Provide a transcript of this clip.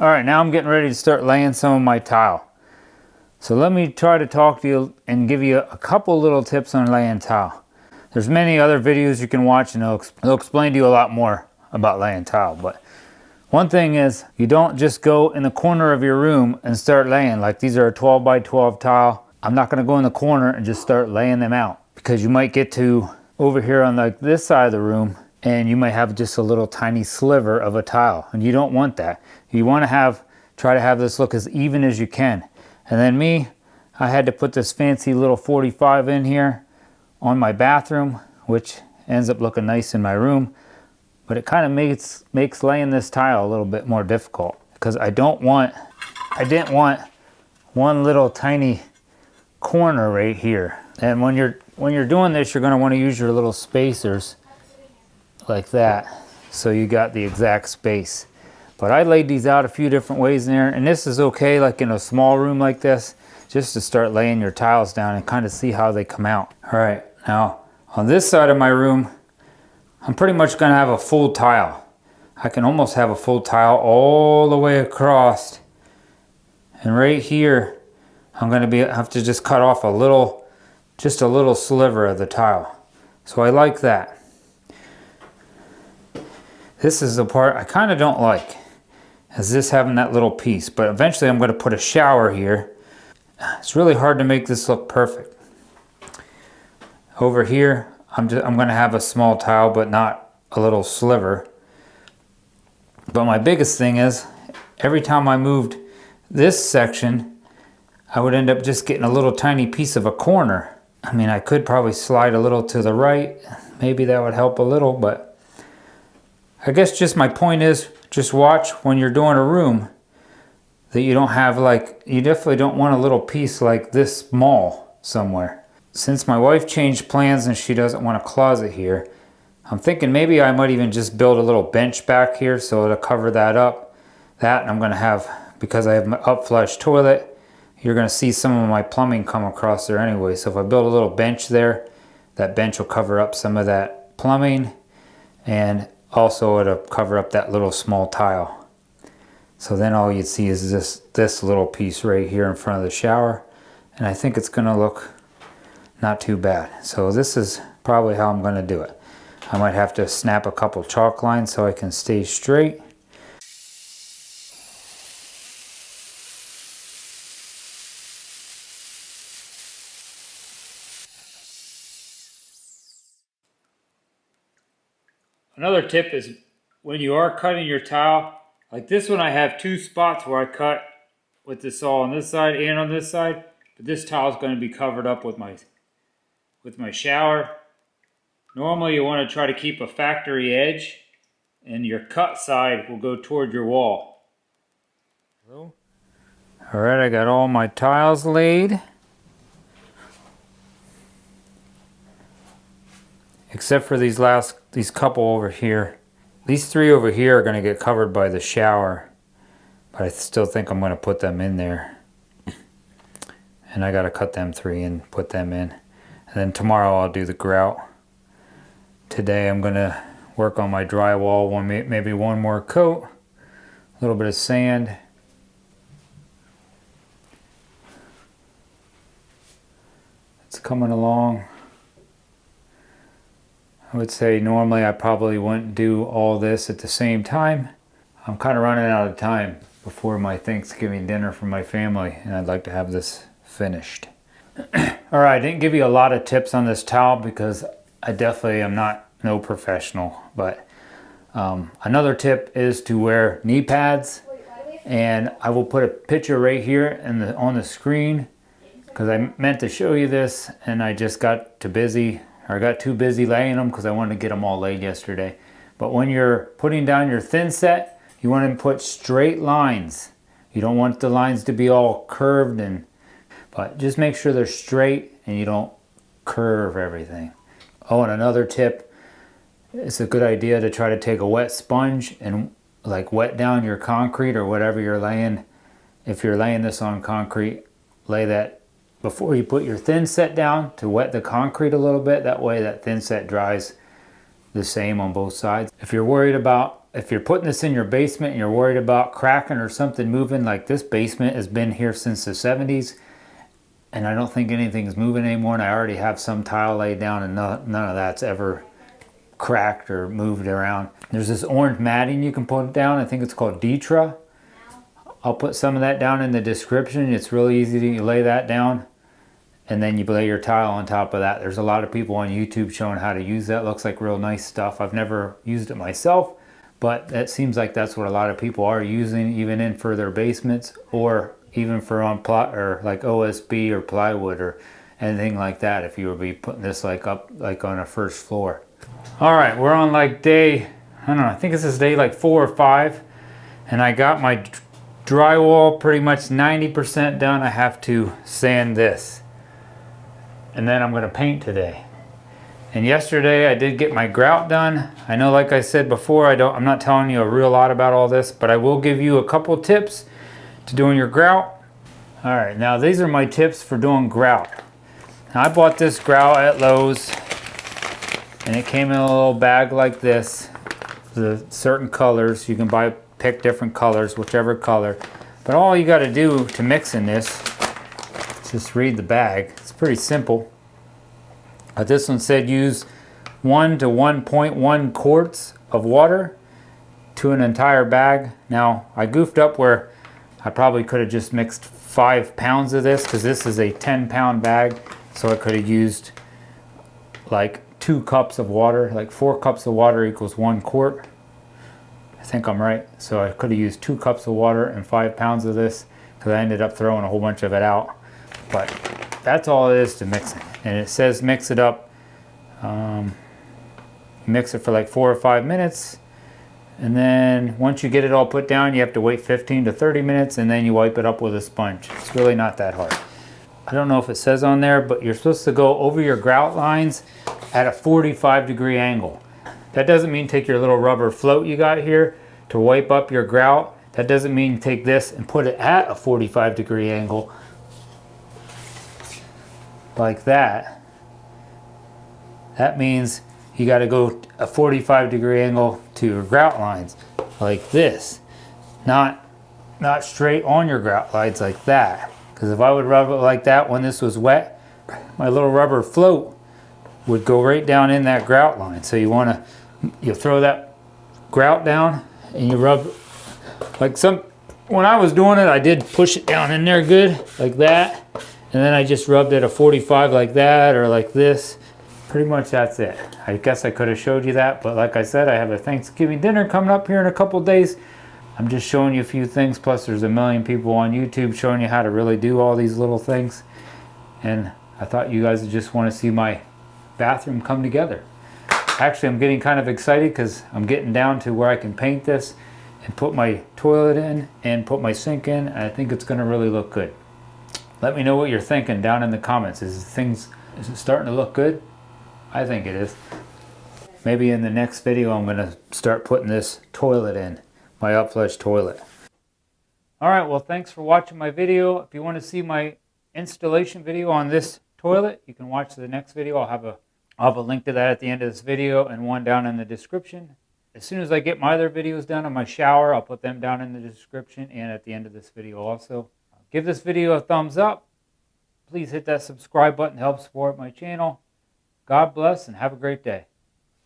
All right, now I'm getting ready to start laying some of my tile. So let me try to talk to you and give you a couple little tips on laying tile. There's many other videos you can watch and they'll explain to you a lot more about laying tile. But one thing is, you don't just go in the corner of your room and start laying. Like these are a 12 by 12 tile. I'm not gonna go in the corner and just start laying them out, because you might get to over here on like this side of the room and you might have just a little tiny sliver of a tile, and you don't want that. You want to try to have this look as even as you can. And then me, I had to put this fancy little 45 in here on my bathroom, which ends up looking nice in my room, but it kind of makes laying this tile a little bit more difficult, because I didn't want one little tiny corner right here. And when you're doing this, you're going to want to use your little spacers like that, so you got the exact space. But I laid these out a few different ways in there, and this is okay like in a small room like this, just to start laying your tiles down and kind of see how they come out. All right, now on this side of my room, I'm pretty much going to have a full tile. I can almost have a full tile all the way across, and right here I'm going to have to just cut off just a little sliver of the tile. So I like that. This is the part I kind of don't like, is this having that little piece, but eventually I'm going to put a shower here. It's really hard to make this look perfect. Over here, I'm going to have a small tile, but not a little sliver. But my biggest thing is, every time I moved this section, I would end up just getting a little tiny piece of a corner. I mean, I could probably slide a little to the right. Maybe that would help a little, but I guess just my point is, just watch when you're doing a room that you don't have you definitely don't want a little piece like this small somewhere. Since my wife changed plans and she doesn't want a closet here, I'm thinking maybe I might even just build a little bench back here so it'll cover that up. That, and I'm going to have, because I have my upflush toilet, you're going to see some of my plumbing come across there anyway. So if I build a little bench there, that bench will cover up some of that plumbing, and also it'll cover up that little small tile. So then all you'd see is this little piece right here in front of the shower, and I think it's going to look not too bad. So this is probably how I'm going to do it. I might have to snap a couple chalk lines so I can stay straight. Another tip is, when you are cutting your tile, like this one, I have two spots where I cut with the saw on this side and on this side, but this tile is going to be covered up with my shower. Normally you want to try to keep a factory edge, and your cut side will go toward your wall. All right, I got all my tiles laid, except for these couple over here. These three over here are going to get covered by the shower, but I still think I'm going to put them in there. And I got to cut them three and put them in. And then tomorrow I'll do the grout. Today I'm going to work on my drywall, maybe one more coat, a little bit of sand. It's coming along. I would say normally I probably wouldn't do all this at the same time. I'm kind of running out of time before my Thanksgiving dinner for my family, and I'd like to have this finished. Alright, I didn't give you a lot of tips on this towel because I definitely am no professional, but another tip is to wear knee pads, and I will put a picture right here on the screen, because I meant to show you this and I just got too busy laying them because I wanted to get them all laid yesterday. But when you're putting down your thin set, you want to put straight lines. You don't want the lines to be all curved, but just make sure they're straight and you don't curve everything. Oh, and another tip, it's a good idea to try to take a wet sponge and wet down your concrete or whatever you're laying. If you're laying this on concrete, lay that before you put your thin set down to wet the concrete a little bit. That way that thin set dries the same on both sides. If you're worried about, if you're putting this in your basement and you're worried about cracking or something moving, like this basement has been here since the 70s and I don't think anything's moving anymore, and I already have some tile laid down and none of that's ever cracked or moved around. There's this orange matting you can put down. I think it's called Detra. I'll put some of that down in the description. It's really easy to lay that down, and then you lay your tile on top of that. There's a lot of people on YouTube showing how to use that. Looks like real nice stuff. I've never used it myself, but that seems like that's what a lot of people are using, even in for their basements, or even for on plot or like OSB or plywood or anything like that, if you would be putting this like up like on a first floor. All right, we're on like day, I don't know, I think this is day like 4 or 5, and I got my drywall pretty much 90% done. I have to sand this, and then I'm going to paint today. And yesterday I did get my grout done. I know, like I said before, I'm not telling you a real lot about all this, but I will give you a couple tips to doing your grout. All right, now these are my tips for doing grout. Now, I bought this grout at Lowe's, and it came in a little bag like this, the certain colors. You can pick different colors, whichever color. But all you got to do to mix in this is just read the bag. It's pretty simple. This one said use 1 to 1.1 quarts of water to an entire bag. Now, I goofed up where I probably could have just mixed 5 pounds of this, because this is a 10-pound bag. So I could have used like 2 cups of water, like 4 cups of water equals 1 quart. I think I'm right. So I could have used 2 cups of water and 5 pounds of this, because I ended up throwing a whole bunch of it out. But that's all it is to mixing. And it says mix it up, mix it for like 4 or 5 minutes. And then once you get it all put down, you have to wait 15 to 30 minutes, and then you wipe it up with a sponge. It's really not that hard. I don't know if it says on there, but you're supposed to go over your grout lines at a 45-degree angle. That doesn't mean take your little rubber float you got here to wipe up your grout. That doesn't mean take this and put it at a 45-degree angle like that. That means you got to go a 45-degree angle to your grout lines like this, not straight on your grout lines like that. Because if I would rub it like that when this was wet, my little rubber float would go right down in that grout line. So you throw that grout down and you rub like when I was doing it, I did push it down in there good like that, and then I just rubbed it a 45 like that or like this. Pretty much that's it. I guess I could have showed you that, but like I said, I have a Thanksgiving dinner coming up here in a couple days. I'm just showing you a few things, plus there's a million people on YouTube showing you how to really do all these little things. And I thought you guys would just want to see my bathroom come together. Actually, I'm getting kind of excited because I'm getting down to where I can paint this and put my toilet in and put my sink in, and I think it's going to really look good. Let me know what you're thinking down in the comments. Is it starting to look good? I think it is. Maybe in the next video I'm going to start putting this toilet in, my upflush toilet. Alright, well, thanks for watching my video. If you want to see my installation video on this toilet, you can watch the next video. I'll have a link to that at the end of this video and one down in the description. As soon as I get my other videos done on my shower, I'll put them down in the description and at the end of this video also. Give this video a thumbs up. Please hit that subscribe button to help support my channel. God bless and have a great day.